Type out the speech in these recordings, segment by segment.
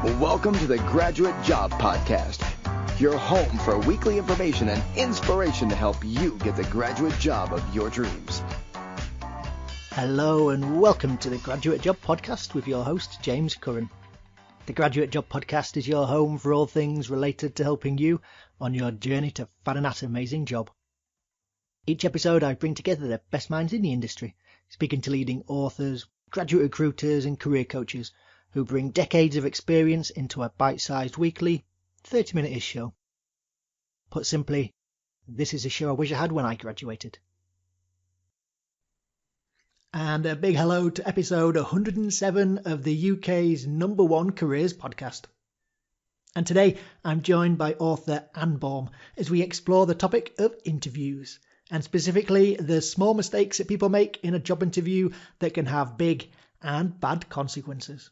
Welcome to the Graduate Job Podcast, your home for weekly information and inspiration to help you get the graduate job of your dreams. Hello and welcome to the Graduate Job Podcast with your host, James Curran. The Graduate Job Podcast is your home for all things related to helping you on your journey to finding that amazing job. Each episode I bring together the best minds in the industry, speaking to leading authors, graduate recruiters and career coaches who bring decades of experience into a bite-sized weekly 30-minute-ish show. Put simply, this is a show I wish I had when I graduated. And a big hello to episode 107 of the UK's #1 careers podcast. And today I'm joined by author Annbaum as we explore the topic of interviews, and specifically the small mistakes that people make in a job interview that can have big and bad consequences.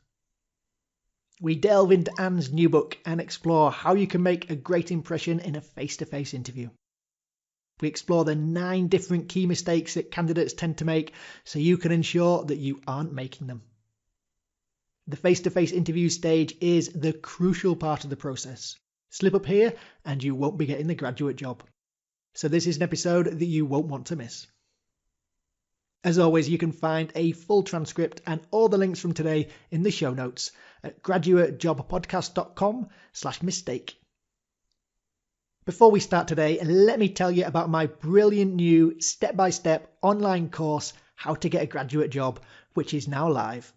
We delve into Anne's new book and explore how you can make a great impression in a face-to-face interview. We explore the 9 different key mistakes that candidates tend to make so you can ensure that you aren't making them. The face-to-face interview stage is the crucial part of the process. Slip up here and you won't be getting the graduate job. So this is an episode that you won't want to miss. As always, you can find a full transcript and all the links from today in the show notes at graduatejobpodcast.com/mistake. Before we start today, let me tell you about my brilliant new step-by-step online course, How to Get a Graduate Job, which is now live.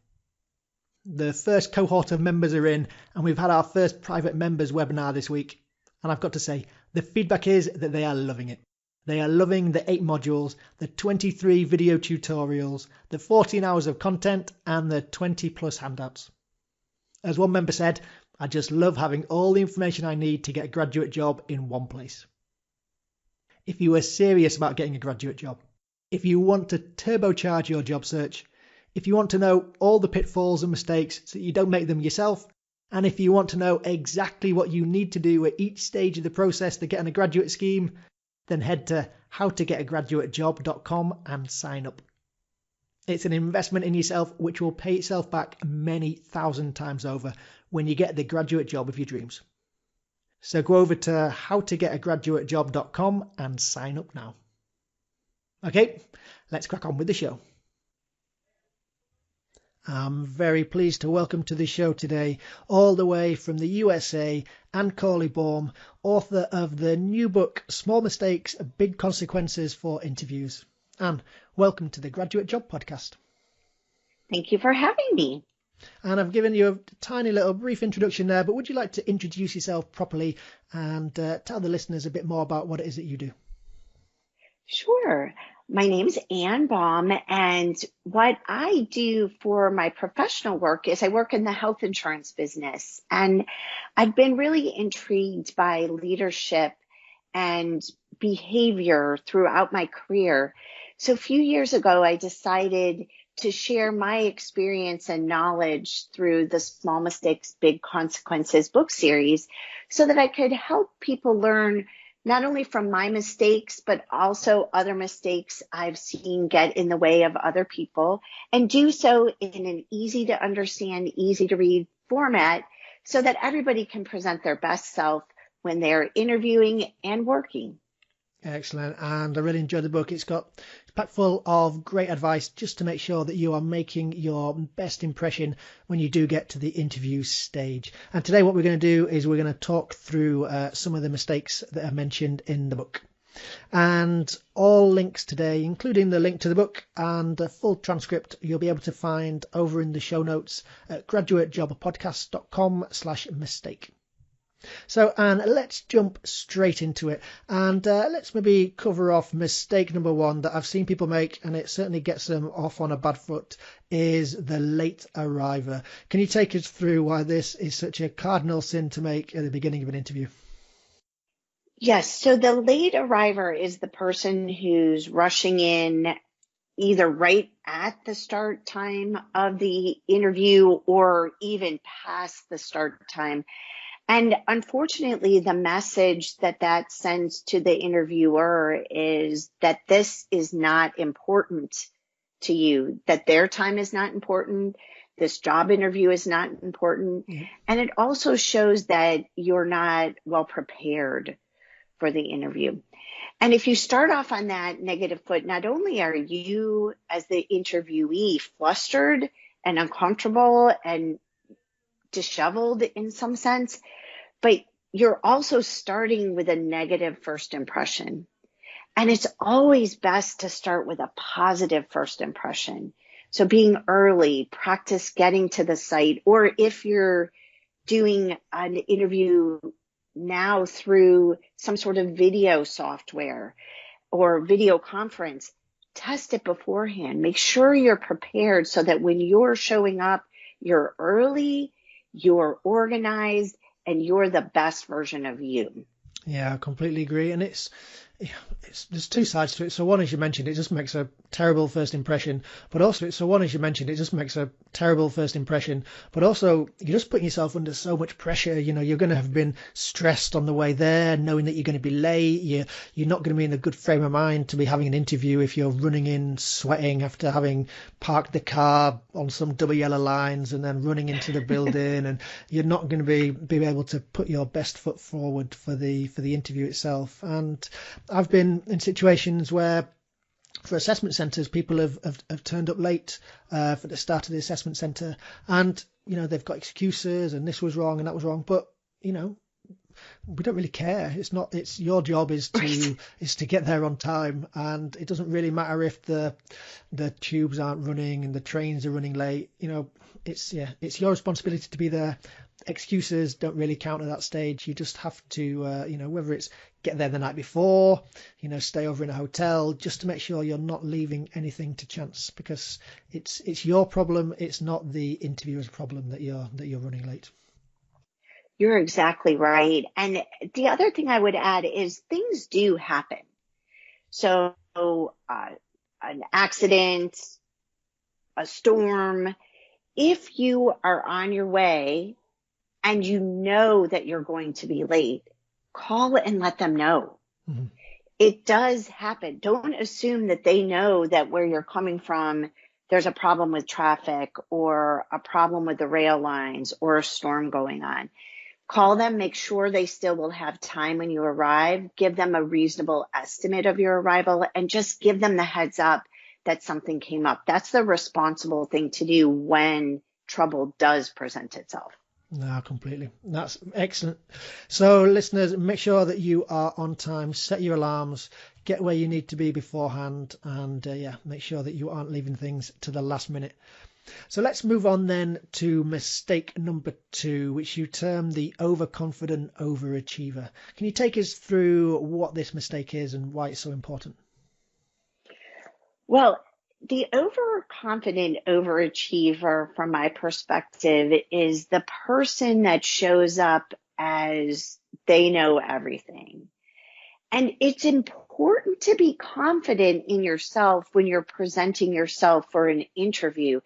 The first cohort of members are in, and we've had our first private members webinar this week. And I've got to say, the feedback is that they are loving it. They are loving the 8 modules, the 23 video tutorials, the 14 hours of content, and the 20 plus handouts. As one member said, I just love having all the information I need to get a graduate job in one place. If you are serious about getting a graduate job, if you want to turbocharge your job search, if you want to know all the pitfalls and mistakes so you don't make them yourself, and if you want to know exactly what you need to do at each stage of the process to get on a graduate scheme, then head to howtogetagraduatejob.com and sign up. It's an investment in yourself which will pay itself back many thousand times over when you get the graduate job of your dreams. So go over to howtogetagraduatejob.com and sign up now. Okay, let's crack on with the show. I'm very pleased to welcome to the show today, all the way from the USA, Annbaum, author of the new book, Small Mistakes, Big Consequences for Interviews. Anne, welcome to the Graduate Job Podcast. Thank you for having me. And I've given you a tiny little brief introduction there, but would you like to introduce yourself properly and tell the listeners a bit more about what it is that you do? Sure. My name is Annbaum, and what I do for my professional work is I work in the health insurance business. And I've been really intrigued by leadership and behavior throughout my career. So a few years ago, I decided to share my experience and knowledge through the Small Mistakes, Big Consequences book series so that I could help people learn not only from my mistakes, but also other mistakes I've seen get in the way of other people, and do so in an easy to understand, easy to read format so that everybody can present their best self when they're interviewing and working. Excellent. And I really enjoyed the book. It's packed full of great advice just to make sure that you are making your best impression when you do get to the interview stage. And today what we're going to do is we're going to talk through some of the mistakes that are mentioned in the book. And all links today, including the link to the book and a full transcript, you'll be able to find over in the show notes at graduatejobpodcast.com/mistake. So, Anne, let's jump straight into it, and let's maybe cover off mistake number 1 that I've seen people make, and it certainly gets them off on a bad foot, is the late arriver. Can you take us through why this is such a cardinal sin to make at the beginning of an interview? Yes, so the late arriver is the person who's rushing in either right at the start time of the interview or even past the start time. And unfortunately, the message that sends to the interviewer is that this is not important to you, that their time is not important, this job interview is not important. Yeah. And it also shows that you're not well prepared for the interview. And if you start off on that negative foot, not only are you as the interviewee flustered and uncomfortable and disheveled in some sense, but you're also starting with a negative first impression. And it's always best to start with a positive first impression. So being early, practice getting to the site, or if you're doing an interview now through some sort of video software or video conference, test it beforehand. Make sure you're prepared so that when you're showing up, you're early, you're organized, and you're the best version of you. Yeah, I completely agree. And there's two sides to it. So one, as you mentioned, it just makes a terrible first impression, but also you're just putting yourself under so much pressure. You're going to have been stressed on the way there, knowing that you're going to be late. You're not going to be in a good frame of mind to be having an interview if you're running in sweating after having parked the car on some double yellow lines and then running into the building, and you're not going to be able to put your best foot forward for the interview itself. And I've been in situations where for assessment centres, people have turned up late for the start of the assessment centre, and they've got excuses and this was wrong and that was wrong, but we don't really care. It's your job is to get there on time, and it doesn't really matter if the tubes aren't running and the trains are running late. It's your responsibility to be there. Excuses don't really count at that stage. You just have to, whether it's get there the night before, stay over in a hotel, just to make sure you're not leaving anything to chance, because it's your problem. It's not the interviewer's problem that you're running late. You're exactly right. And the other thing I would add is things do happen. So an accident, a storm, if you are on your way and you know that you're going to be late, call and let them know. Mm-hmm. It does happen. Don't assume that they know that where you're coming from, there's a problem with traffic or a problem with the rail lines or a storm going on. Call them, make sure they still will have time when you arrive, give them a reasonable estimate of your arrival, and just give them the heads up that something came up. That's the responsible thing to do when trouble does present itself. No, completely. That's excellent. So listeners, make sure that you are on time, set your alarms, get where you need to be beforehand, and make sure that you aren't leaving things to the last minute. So let's move on then to mistake number 2, which you term the overconfident overachiever. Can you take us through what this mistake is and why it's so important? Well, the overconfident overachiever, from my perspective, is the person that shows up as they know everything. And it's important to be confident in yourself when you're presenting yourself for an interview,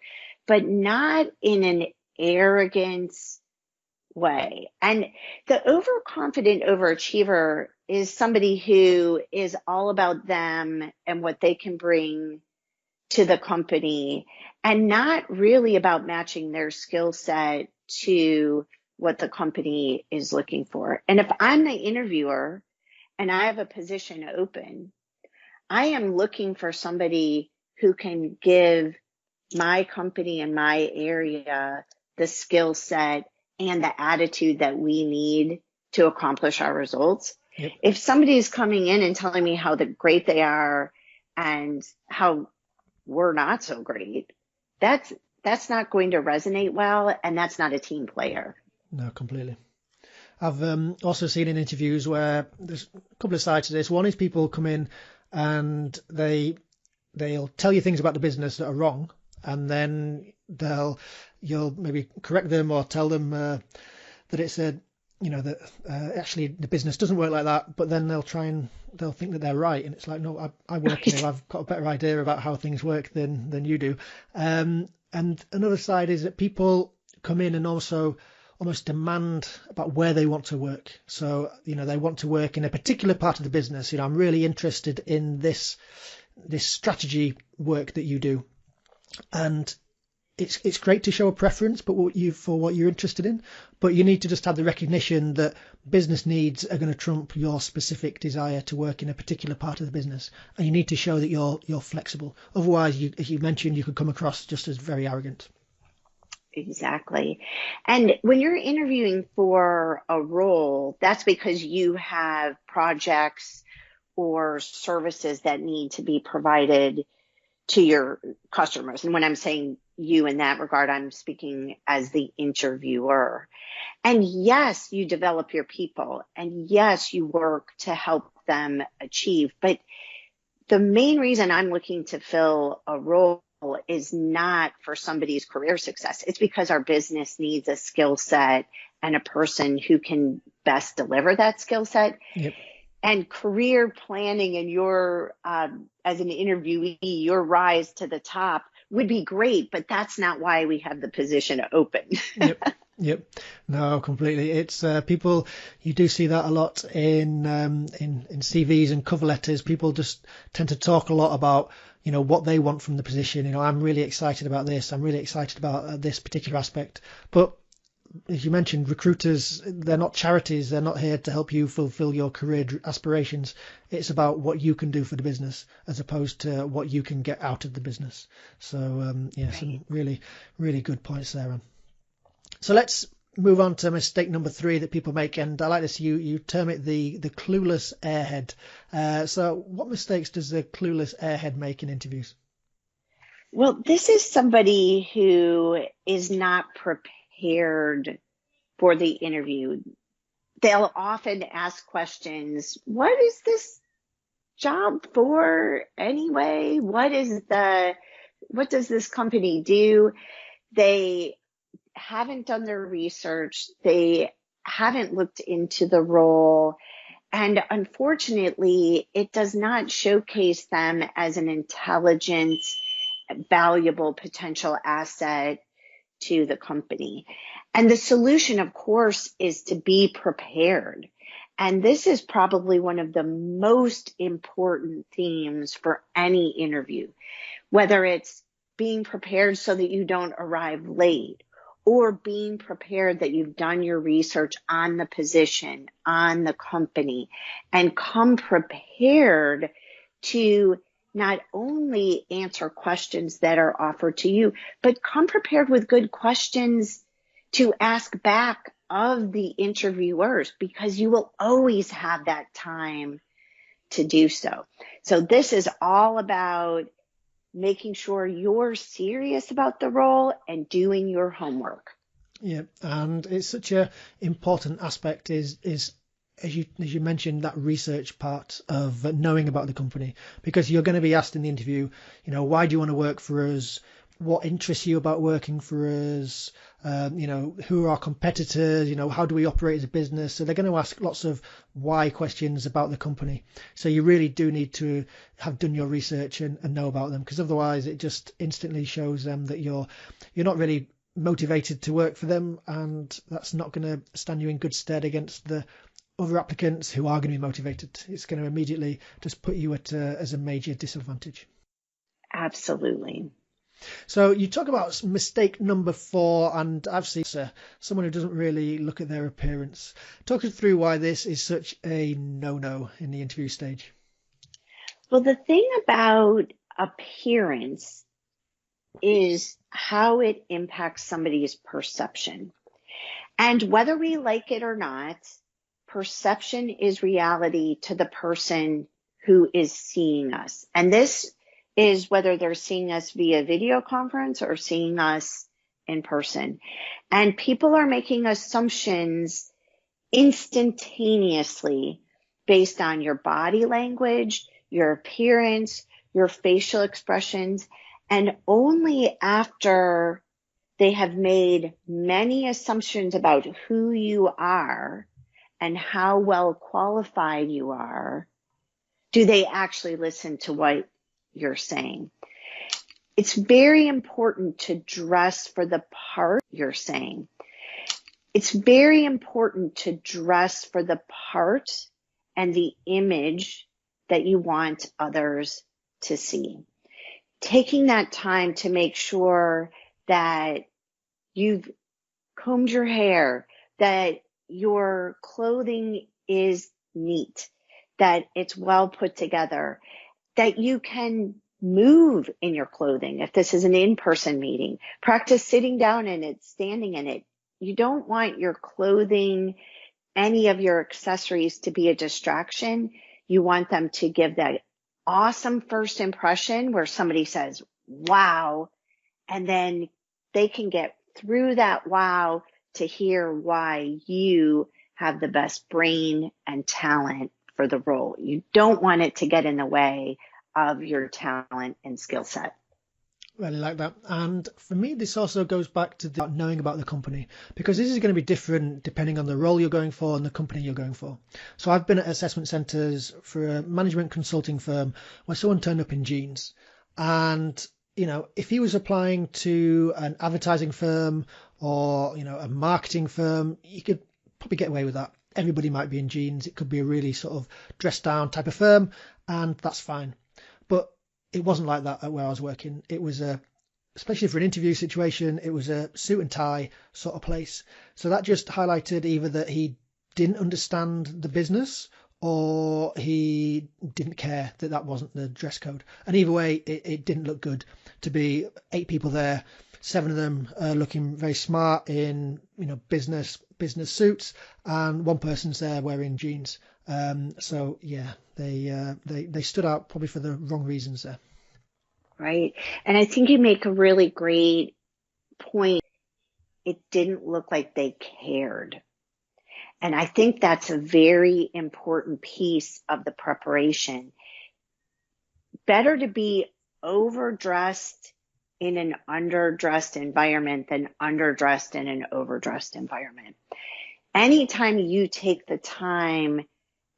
but not in an arrogance way. And the overconfident overachiever is somebody who is all about them and what they can bring to the company, and not really about matching their skill set to what the company is looking for. And if I'm the interviewer and I have a position open, I am looking for somebody who can give my company and my area the skill set and the attitude that we need to accomplish our results. Yep. If somebody's coming in and telling me how great they are and how we're not so great, that's not going to resonate well, and that's not a team player. No, completely. I've also seen in interviews where there's a couple of sides to this. One is people come in and they'll tell you things about the business that are wrong, and then you'll maybe correct them or tell them that it's actually the business doesn't work like that, but then they'll think that they're right, and it's like, no, I work here, I've got a better idea about how things work than you do. And another side is that people come in and also almost demand about where they want to work. So, they want to work in a particular part of the business. I'm really interested in this strategy work that you do. And it's great to show a preference, but for what you're interested in, but you need to just have the recognition that business needs are going to trump your specific desire to work in a particular part of the business, and you need to show that you're flexible. Otherwise, as you mentioned, you could come across just as very arrogant. Exactly. And when you're interviewing for a role, that's because you have projects or services that need to be provided to your customers. And when I'm saying you in that regard, I'm speaking as the interviewer. And yes, you develop your people, and yes, you work to help them achieve. But the main reason I'm looking to fill a role is not for somebody's career success. It's because our business needs a skill set and a person who can best deliver that skill set. Yep. And career planning and your, as an interviewee, your rise to the top would be great, but that's not why we have the position open. Yep. No, completely. It's people. You do see that a lot in CVs and cover letters. People just tend to talk a lot about, what they want from the position. I'm really excited about this. I'm really excited about this particular aspect. But as you mentioned, recruiters, they're not charities. They're not here to help you fulfill your career aspirations. It's about what you can do for the business as opposed to what you can get out of the business. So, Some really, really good points there, Anne. So let's move on to mistake number 3 that people make. And I like this. You term it the clueless airhead. So what mistakes does the clueless airhead make in interviews? Well, this is somebody who is not prepared for the interview. They'll often ask questions. What is this job for anyway? What does this company do? They haven't done their research. They haven't looked into the role. And unfortunately, it does not showcase them as an intelligent, valuable potential asset to the company. And the solution, of course, is to be prepared. And this is probably one of the most important themes for any interview, whether it's being prepared so that you don't arrive late, or being prepared that you've done your research on the position, on the company, and come prepared to not only answer questions that are offered to you, but come prepared with good questions to ask back of the interviewers, because you will always have that time to do so. So this is all about making sure you're serious about the role and doing your homework. Yeah, and it's such a important aspect is as you mentioned, that research part of knowing about the company, because you're going to be asked in the interview, why do you want to work for us? What interests you about working for us? Who are our competitors? How do we operate as a business? So they're going to ask lots of why questions about the company. So you really do need to have done your research and know about them, because otherwise it just instantly shows them that you're not really motivated to work for them, and that's not going to stand you in good stead against the other applicants who are going to be motivated. It's going to immediately just put you as a major disadvantage. Absolutely. So you talk about mistake number 4, and I've seen someone who doesn't really look at their appearance. Talk us through why this is such a no-no in the interview stage. Well, the thing about appearance is how it impacts somebody's perception. And whether we like it or not, perception is reality to the person who is seeing us. And this is whether they're seeing us via video conference or seeing us in person. And people are making assumptions instantaneously based on your body language, your appearance, your facial expressions, and only after they have made many assumptions about who you are and how well qualified you are, do they actually listen to what you're saying. It's very important to dress for the part you're saying. It's very important to dress for the part and the image that you want others to see. Taking that time to make sure that you've combed your hair, that your clothing is neat, that it's well put together, that you can move in your clothing. If this is an in-person meeting, practice sitting down in it, standing in it. You don't want your clothing, any of your accessories to be a distraction. You want them to give that awesome first impression where somebody says, wow, and then they can get through that wow to hear why you have the best brain and talent for the role. You don't want it to get in the way of your talent and skill set. Really like that. And for me, this also goes back to knowing about the company, because this is going to be different depending on the role you're going for and the company you're going for. So I've been at assessment centres for a management consulting firm where someone turned up in jeans. And, you know, if he was applying to an advertising firm or, you know, a marketing firm, you could probably get away with that. Everybody might be in jeans. It could be a really sort of dressed down type of firm, and that's fine. But it wasn't like that at where I was working. It was especially for an interview situation, it was a suit and tie sort of place. So that just highlighted either that he didn't understand the business or he didn't care that that wasn't the dress code. And either way, it didn't look good to be 8 people there, 7 of them looking very smart in, you know, business suits, and 1 person's there wearing jeans. So yeah, they stood out probably for the wrong reasons there. Right. And I think you make a really great point. It didn't look like they cared. And I think that's a very important piece of the preparation. Better to be overdressed in an underdressed environment than underdressed in an overdressed environment. Anytime you take the time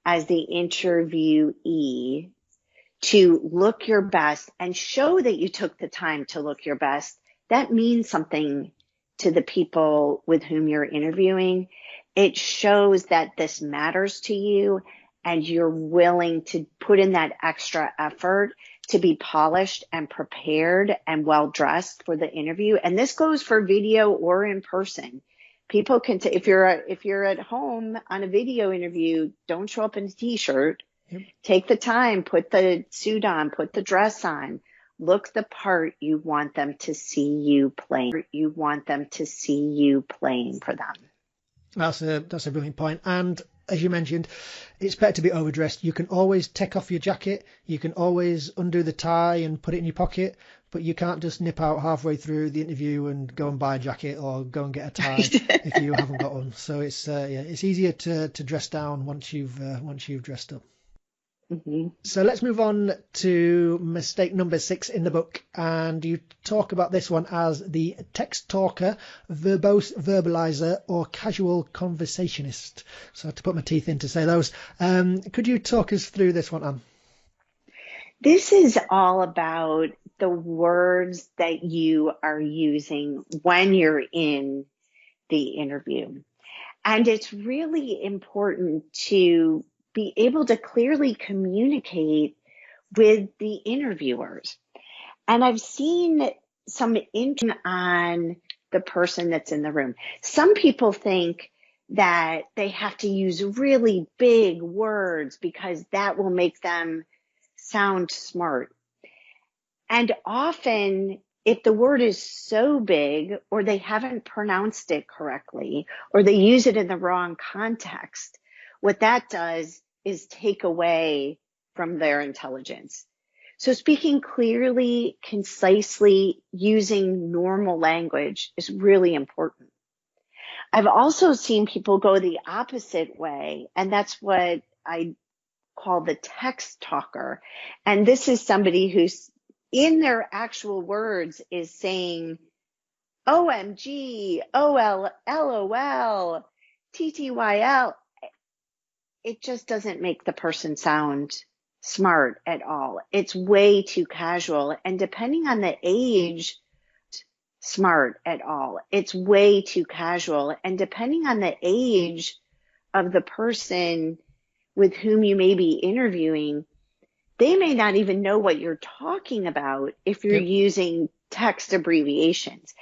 as the interviewee to look your best and show that you took the time to look your best, that means something to the people with whom you're interviewing. It shows that this matters to you and you're willing to put in that extra effort to be polished and prepared and well dressed for the interview. And this goes for video or in person. People can, if you're at home on a video interview, don't show up in a t-shirt. Yep. Take the time, put the suit on, put the dress on, look the part you want them to see you playing. You want them to see you playing for them. That's a brilliant point. And as you mentioned, it's better to be overdressed. You can always take off your jacket. You can always undo the tie and put it in your pocket, but you can't just nip out halfway through the interview and go and buy a jacket or go and get a tie if you haven't got one. So it's easier to dress down once you've dressed up. Mm-hmm. So let's move on to mistake number 6 in the book, and you talk about this one as the text talker, verbose verbalizer, or casual conversationist. So I had to put my teeth in to say those. Could you talk us through this one, Anne? This is all about the words that you are using when you're in the interview. And it's really important to be able to clearly communicate with the interviewers. And I've seen some impact on the person that's in the room. Some people think that they have to use really big words because that will make them sound smart. And often, if the word is so big or they haven't pronounced it correctly or they use it in the wrong context, what that does is take away from their intelligence. So speaking clearly, concisely, using normal language is really important. I've also seen people go the opposite way, and that's what I call the text talker. And this is somebody who's in their actual words is saying OMG, OL, LOL, TTYL. It just doesn't make the person sound smart at all. It's way too casual. And depending on the age, smart at all. It's way too casual. And depending on the age of the person with whom you may be interviewing, they may not even know what you're talking about if you're using text abbreviations.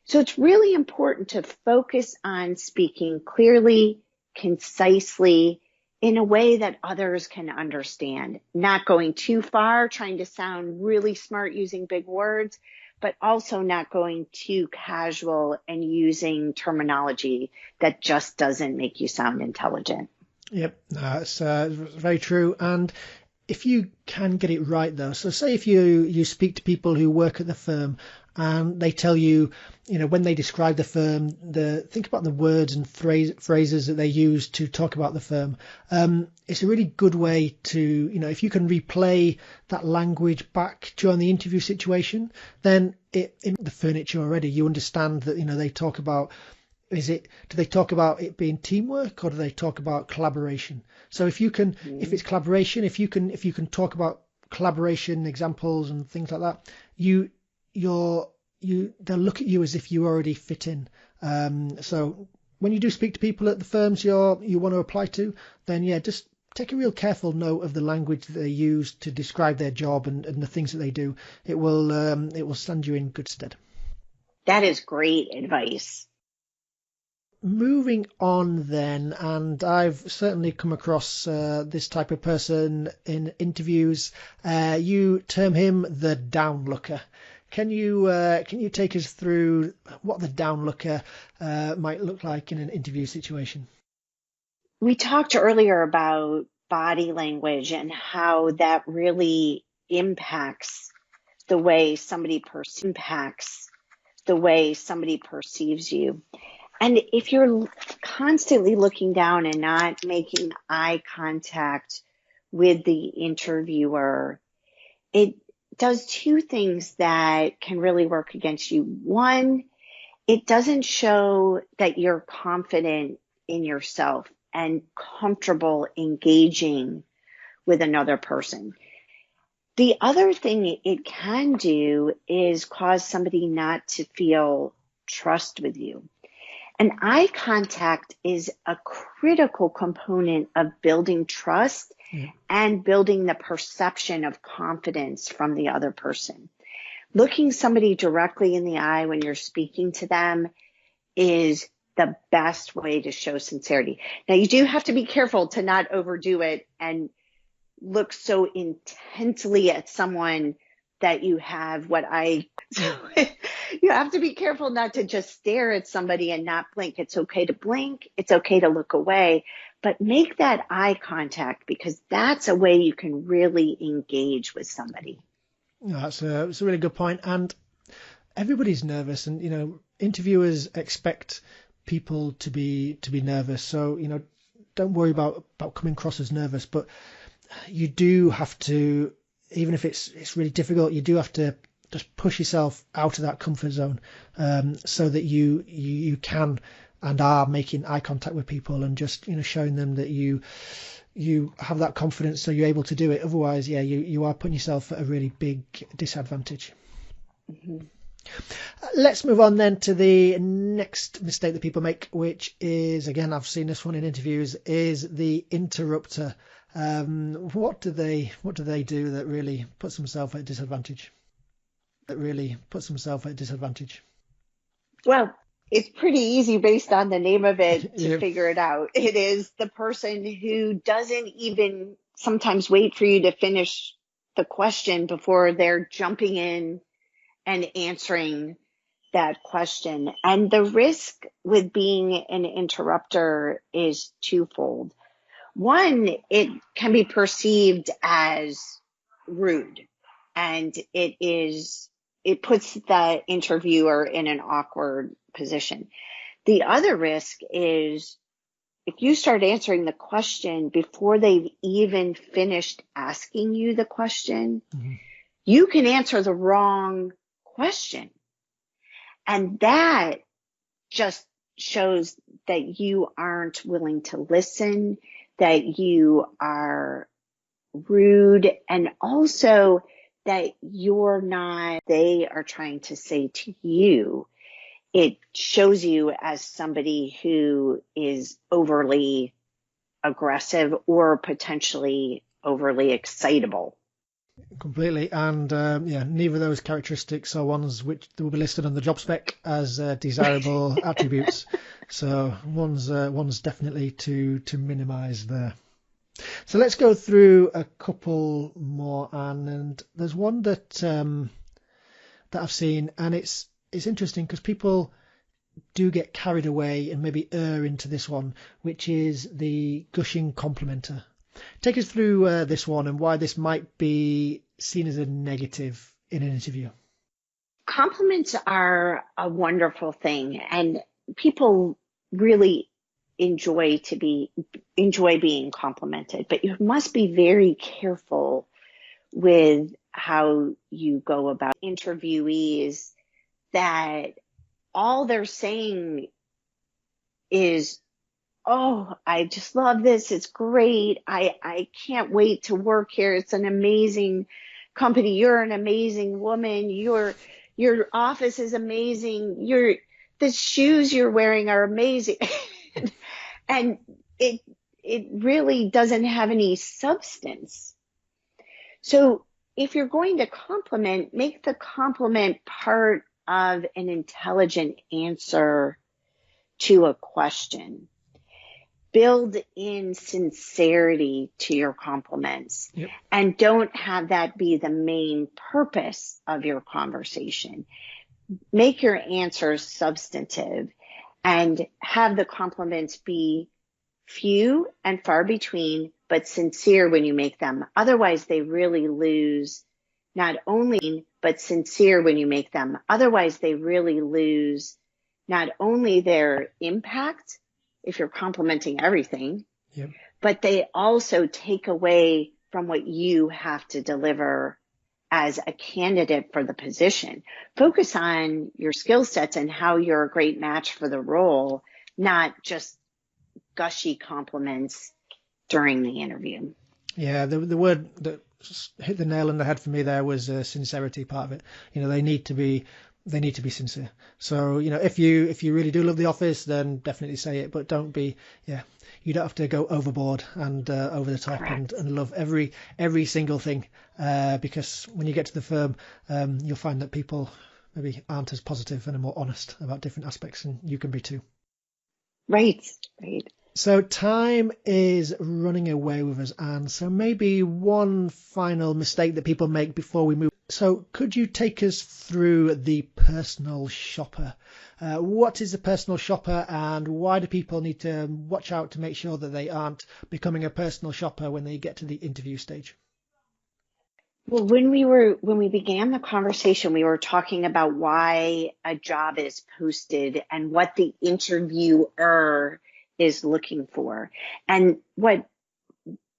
So it's really important to focus on speaking clearly, concisely, in a way that others can understand, not going too far, trying to sound really smart using big words, but also not going too casual and using terminology that just doesn't make you sound intelligent. Yep, that's very true. And if you can get it right, though, so say if you speak to people who work at the firm and they tell you, when they describe the firm, think about the words and phrases that they use to talk about the firm. It's a really good way to, if you can replay that language back during the interview situation, then in the furniture already, you understand that, they talk about, do they talk about it being teamwork, or do they talk about collaboration? So if if it's collaboration, if you can talk about collaboration examples and things like that, they'll look at you as if you already fit in. So when you do speak to people at the firms you want to apply to, then just take a real careful note of the language that they use to describe their job and the things that they do. It will stand you in good stead. That is great advice. Moving on then, and I've certainly come across this type of person in interviews. You term him the downlooker. Can you take us through what the downlooker might look like in an interview situation? We talked earlier about body language and how that really impacts the way somebody perceives you. And if you're constantly looking down and not making eye contact with the interviewer, it does two things that can really work against you. One, it doesn't show that you're confident in yourself and comfortable engaging with another person. The other thing it can do is cause somebody not to feel trust with you. And eye contact is a critical component of building trust and building the perception of confidence from the other person. Looking somebody directly in the eye when you're speaking to them is the best way to show sincerity. Now, you do have to be careful to not overdo it and look so intensely at someone that you have you have to be careful not to just stare at somebody and not blink. It's okay to blink. It's okay to look away, but make that eye contact, because that's a way you can really engage with somebody. That's a really good point. And everybody's nervous, and interviewers expect people to be nervous. So don't worry about coming across as nervous, but you do have to, even if it's really difficult, you do have to just push yourself out of that comfort zone, so that you can and are making eye contact with people and just showing them that you have that confidence, so you're able to do it. Otherwise, you are putting yourself at a really big disadvantage. Mm-hmm. Let's move on then to the next mistake that people make, which is, again, I've seen this one in interviews, is the interrupter. What do they do that really puts themselves at a disadvantage? Well, it's pretty easy based on the name of it to figure it out. It is the person who doesn't even sometimes wait for you to finish the question before they're jumping in and answering that question. And the risk with being an interrupter is twofold. One, it can be perceived as rude, and it puts the interviewer in an awkward position. The other risk is if you start answering the question before they've even finished asking you the question, you can answer the wrong question. And that just shows that you aren't willing to listen, that you are rude, and also that they are trying to say to you. It shows you as somebody who is overly aggressive or potentially overly excitable. Completely. And neither of those characteristics are ones which will be listed on the job spec as desirable attributes. So one's definitely to minimise there. So let's go through a couple more, Anne. And there's one that I've seen, and it's interesting because people do get carried away and maybe err into this one, which is the gushing complimenter. Take us through this one and why this might be seen as a negative in an interview. Compliments are a wonderful thing, and people really enjoy being complimented, but you must be very careful with how you go about interviewees that all they're saying is, "Oh, I just love this. It's great. I can't wait to work here. It's an amazing company. You're an amazing woman. Your office is amazing. The shoes you're wearing are amazing." And it really doesn't have any substance. So if you're going to compliment, make the compliment part of an intelligent answer to a question. Build in sincerity to your compliments. Yep. And don't have that be the main purpose of your conversation. Make your answers substantive and have the compliments be few and far between, but sincere when you make them. Otherwise, they really lose not only, but sincere when you make them. Otherwise, they really lose not only their impact, if you're complimenting everything, Yep. but they also take away from what you have to deliver as a candidate for the position. Focus on your skill sets and how you're a great match for the role, not just gushy compliments during the interview. Yeah, the word that hit the nail on the head for me there was sincerity part of it. They need to be sincere. So if you really do love the office, then definitely say it, but don't be you don't have to go overboard and over the top and love every single thing, because when you get to the firm, you'll find that people maybe aren't as positive and are more honest about different aspects, and you can be too. Right. So time is running away with us, Anne. So maybe one final mistake that people make before we move. So could you take us through the personal shopper? What is a personal shopper, and why do people need to watch out to make sure that they aren't becoming a personal shopper when they get to the interview stage? Well, when we began the conversation, we were talking about why a job is posted and what the interviewer is looking for. And what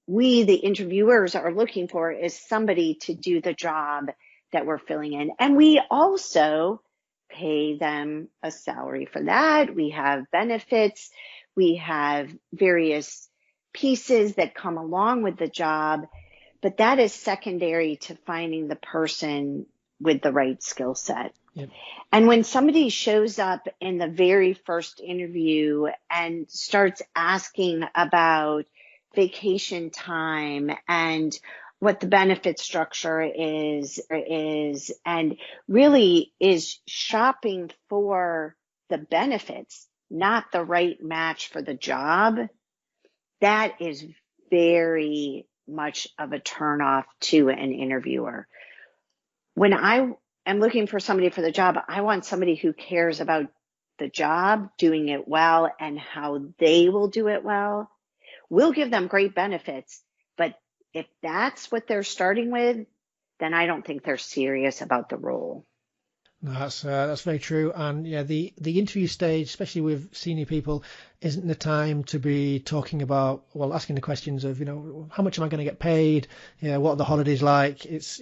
we, the interviewers, are looking for is somebody to do the job that we're filling in. And we also pay them a salary for that. We have benefits. We have various pieces that come along with the job. But that is secondary to finding the person with the right skill set. Yep. And when somebody shows up in the very first interview and starts asking about vacation time and what the benefit structure is, and really is shopping for the benefits, not the right match for the job, that is very much of a turnoff to an interviewer. When I am looking for somebody for the job, I want somebody who cares about the job, doing it well, and how they will do it well. We'll give them great benefits, but if that's what they're starting with, then I don't think they're serious about the role. No, that's very true. And the interview stage, especially with senior people, isn't the time to be talking about, asking the questions of, how much am I going to get paid? What are the holidays like? It's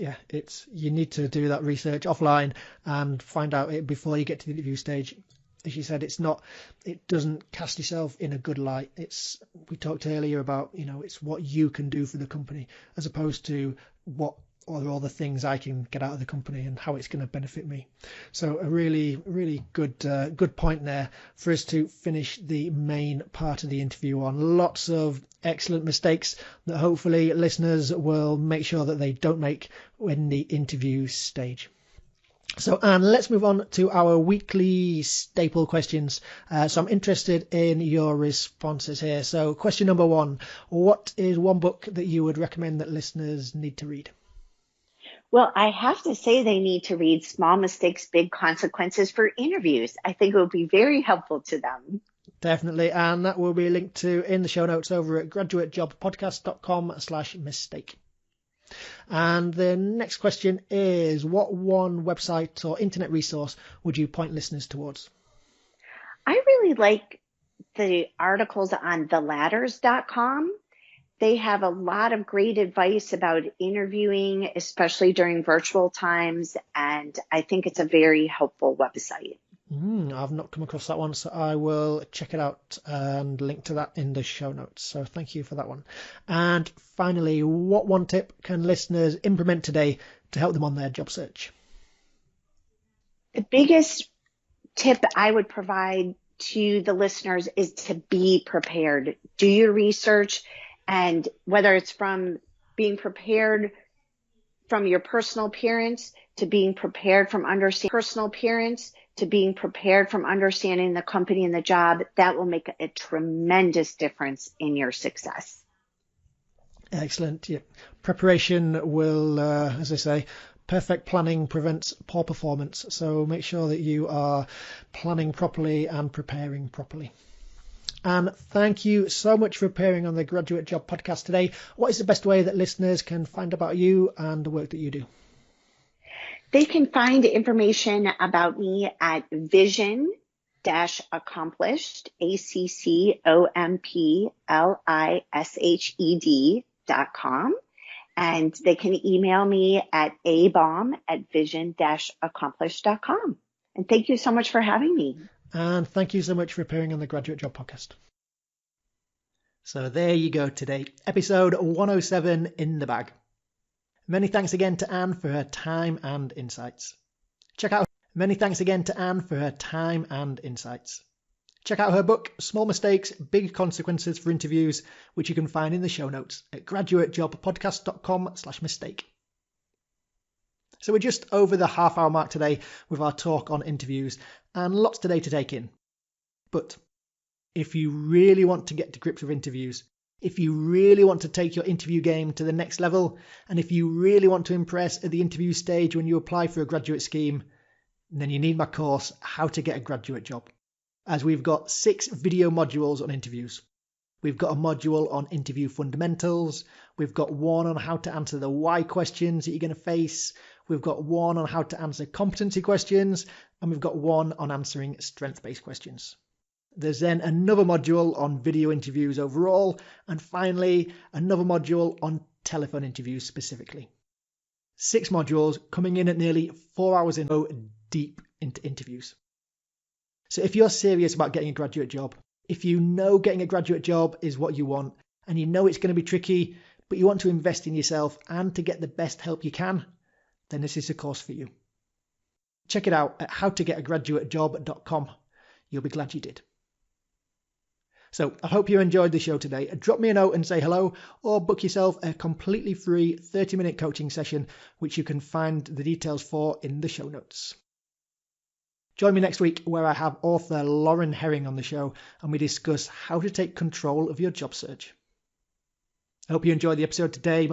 you need to do that research offline and find out it before you get to the interview stage. As you said, it doesn't cast yourself in a good light. We talked earlier about, it's what you can do for the company as opposed to what are all the things I can get out of the company and how it's going to benefit me. So a really, really good point there for us to finish the main part of the interview on. Lots of excellent mistakes that hopefully listeners will make sure that they don't make in the interview stage. So, Anne, let's move on to our weekly staple questions. So I'm interested in your responses here. So question number 1, what is one book that you would recommend that listeners need to read? Well, I have to say they need to read Small Mistakes, Big Consequences for Interviews. I think it will be very helpful to them. Definitely. And that will be linked to in the show notes over at graduatejobpodcast.com/mistake. And the next question is, what one website or internet resource would you point listeners towards? I really like the articles on theladders.com. They have a lot of great advice about interviewing, especially during virtual times, and I think it's a very helpful website. I've not come across that one, so I will check it out and link to that in the show notes. So thank you for that one. And finally, what one tip can listeners implement today to help them on their job search? The biggest tip I would provide to the listeners is to be prepared. Do your research, and whether it's from being prepared from your personal appearance to being prepared from understanding personal appearance to being prepared from understanding the company and the job, that will make a tremendous difference in your success. Excellent. Yeah. Preparation will, as I say, perfect planning prevents poor performance. So make sure that you are planning properly and preparing properly. And thank you so much for appearing on the Graduate Job Podcast today. What is the best way that listeners can find about you and the work that you do? They can find information about me at vision-accomplished, ACCOMPLISHED.com. And they can email me at Annbaum@vision-accomplished.com. And thank you so much for having me. And thank you so much for appearing on the Graduate Job Podcast. So there you go today, episode 107 in the bag. Many thanks again to Anne for her time and insights. Check out her book, Small Mistakes, Big Consequences for Interviews, which you can find in the show notes at graduatejobpodcast.com/mistake. So we're just over the half-hour mark today with our talk on interviews, and lots today to take in. But if you really want to get to grips with interviews, if you really want to take your interview game to the next level, and if you really want to impress at the interview stage when you apply for a graduate scheme, then you need my course, How to Get a Graduate Job, as we've got 6 video modules on interviews. We've got a module on interview fundamentals. We've got one on how to answer the why questions that you're going to face. We've got one on how to answer competency questions. And we've got one on answering strength-based questions. There's then another module on video interviews overall. And finally, another module on telephone interviews specifically. 6 modules coming in at nearly 4 hours in deep into interviews. So if you're serious about getting a graduate job, if you know getting a graduate job is what you want, and you know it's going to be tricky, but you want to invest in yourself and to get the best help you can, then this is a course for you. Check it out at howtogetagraduatejob.com. You'll be glad you did. So I hope you enjoyed the show today. Drop me a note and say hello, or book yourself a completely free 30-minute coaching session, which you can find the details for in the show notes. Join me next week where I have author Lauren Herring on the show and we discuss how to take control of your job search. I hope you enjoyed the episode today.